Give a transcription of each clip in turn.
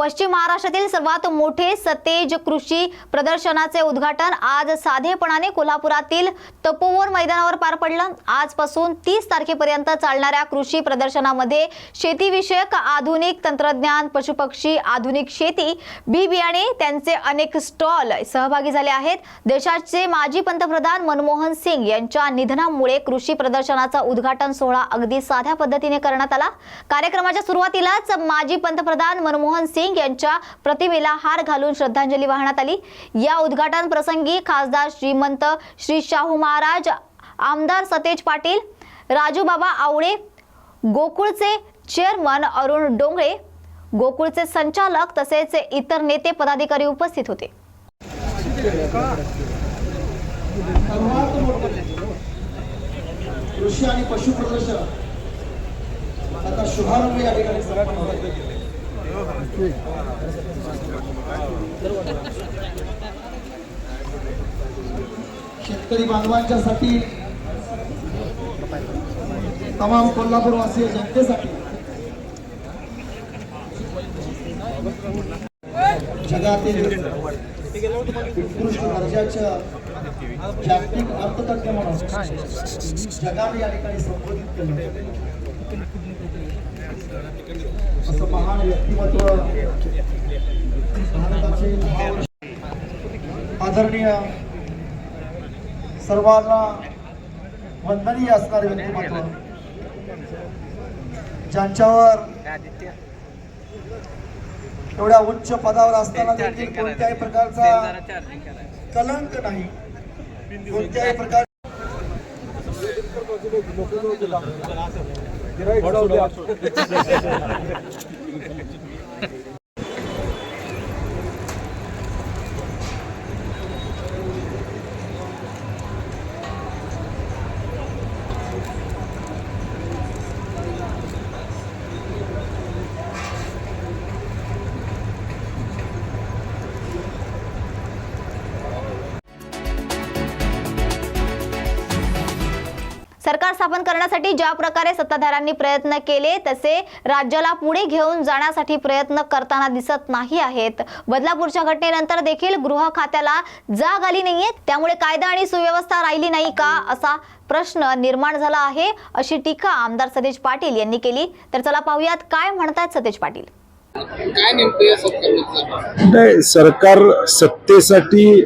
पश्चिम महाराष्ट्रातील सर्वात मोठे सतेज कृषी प्रदर्शनाचे उद्घाटन आज साधेपणाने कोल्हापुरातील तपोवन मैदानावर पार पडलं। आजपासून 30 तारखेपर्यंत चालणाऱ्या कृषी प्रदर्शनामध्ये शेतीविषयक आधुनिक तंत्रज्ञान, पशुपक्षी, आधुनिक शेती, बी बियाणे त्यांचे अनेक स्टॉल सहभागी झाले आहेत। देशाचे माजी पंतप्रधान मनमोहन सिंग यांच्या निधनामुळे कृषी प्रदर्शनाचा उद्घाटन सोहळा अगदी साध्या पद्धतीने करण्यात आला। कार्यक्रमाच्या सुरुवातीलाच माजी पंतप्रधान मनमोहन सिंग यांच्या प्रतिमेला हार घालून श्रद्धांजली वाहण्यात आली। या उद्घाटन प्रसंगी खासदार श्रीमंत श्री शाहू महाराज, आमदार सतेज पाटील, राजूबाबा आवळे, गोकुळचे चेअरमन अरुण डोंगरे, गोकुळचे संचालक तसेच इतर नेते पदाधिकारी उपस्थित होते। कृषी आणि पशु प्रदर्शन आता शुभारंभ या ठिकाणी शेतकरी बांधवांच्यासाठी, तमाम कोल्हापूरवासीय जनतेसाठी जगातील उत्कृष्ट दर्जाच्या जागतिक अर्थतज्ञ म्हणून जगाने या ठिकाणी संबोधित केलं असं महान व्यक्तिमत्व भारताचे आदरणीय, सर्वांना वंदनीय असणारे व्यक्तिमत्व, ज्यांच्यावर एवढ्या उच्च पदावर असताना देखील कोणत्याही प्रकारचा कलंक नाही, कोणत्याही प्रकार सरकार स्थापन करण्यासाठी ज्या प्रकारे सत्ताधाऱ्यांनी प्रयत्न केले तसे राज्याला पुढे घेऊन जाण्यासाठी प्रयत्न करताना दिसत नाही आहेत। बदलापूरच्या घटनेनंतर देखील गृह खात्याला जाग आली नाहीये, त्यामुळे कायदा आणि सुव्यवस्था राहिली नाही का असा प्रश्न निर्माण झाला आहे, अशी टीका आमदार सतेज पाटील यांनी केली। तर चला पाहूयात काय म्हणतात सतेज पाटील। काय नेमकं सरकार सत्तेसाठी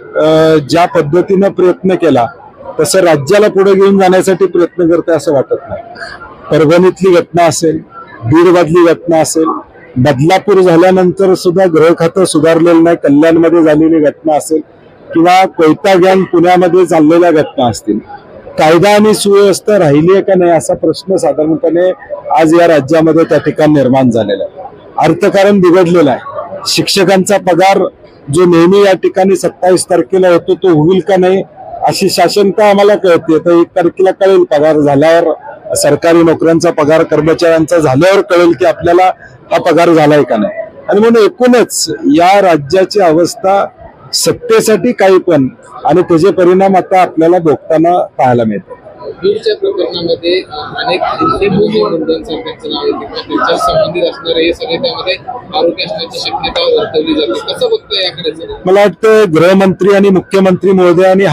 ज्या पद्धतीने प्रयत्न केला तसं राज्याला पुढे घेऊन जाण्यासाठी प्रयत्न करते असं वाटत नाही। परभणीतली घटना असेल, बीडमधली घटना असेल, बदलापूर झाल्यानंतर सुद्धा गृह खातं सुधारलेलं नाही, कल्याणमध्ये झालेली घटना असेल किंवा कोयता गँग पुण्यामध्ये चाललेल्या घटना असतील, कायदा आणि सुव्यवस्था राहिली आहे का नाही असा प्रश्न साधारणपणे आज या राज्यामध्ये त्या ठिकाणी निर्माण झालेला आहे। अर्थकारण बिघडलेलं आहे। शिक्षकांचा पगार जो नेहमी या ठिकाणी 27 तारखेला होतो तो होईल का नाही अशी शासनता आम्हाला कळते। तर 1 तारखेला कळेल, पगार झाल्यावर, सरकारी नोकऱ्यांचा पगार कर्मचाऱ्यांचा झाल्यावर कळेल की आपल्याला हा पगार झालाय का नाही। आणि म्हणून एकूणच या राज्याची अवस्था सत्तेसाठी काही पण आणि त्याचे परिणाम आता आपल्याला भोगताना पाहायला मिळतात। बीडच्या प्रकरणामध्ये अनेक सरकारचं नाव येते, त्याच्या संबंधित असणारे हे सगळे त्यामध्ये आरोपी असण्याची शक्यता वर्तवली जाते। कसं बघतोय याकडे? मला वाटतं गृहमंत्री आणि मुख्यमंत्री महोदयांनी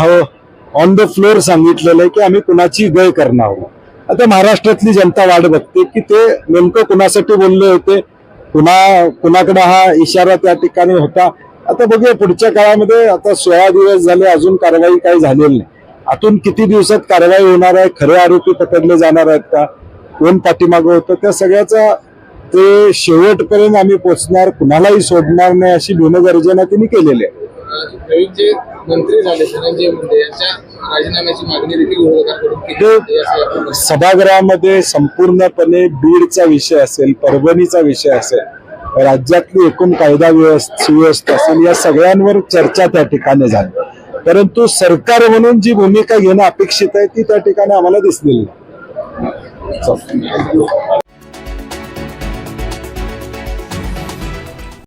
ऑन द फ्लोर सांगितलेलं आहे की आम्ही कुणाची गय करणार आहोत। आता महाराष्ट्रातली जनता वाट बघते की ते नेमकं कुणासाठी बोलले होते, कुणाकडे हा इशारा त्या ठिकाणी होता। आता बघूया पुढच्या काळामध्ये। आता 16 दिवस झाले, अजून कारवाई काही झालेली नाही। आतून किती दिवसात कारवाई होणार आहे, खरे आरोपी पकडले जाणार आहेत का, कोण पाठीमागं होतं, त्या सगळ्याचा ते शेवटपर्यंत आम्ही पोहोचणार, कुणालाही सोडणार नाही अशी बिनगर्जना त्यांनी केलेली आहे। जे मंत्री झाले धनंजय मुंडे यांच्या राजीनाम्याची मागणी देखील विरोधकांकडून केली। सभागृहामध्ये संपूर्णपणे बीडचा विषय असेल, परभणीचा विषय असेल, राज्यातली एकूण कायदा सुव्यवस्था असेल, या सगळ्यांवर चर्चा त्या ठिकाणी झाली। परंतु सरकार म्हणून जी भूमिका घेणं अपेक्षित आहे ती त्या ठिकाणी आम्हाला दिसलेली नाही।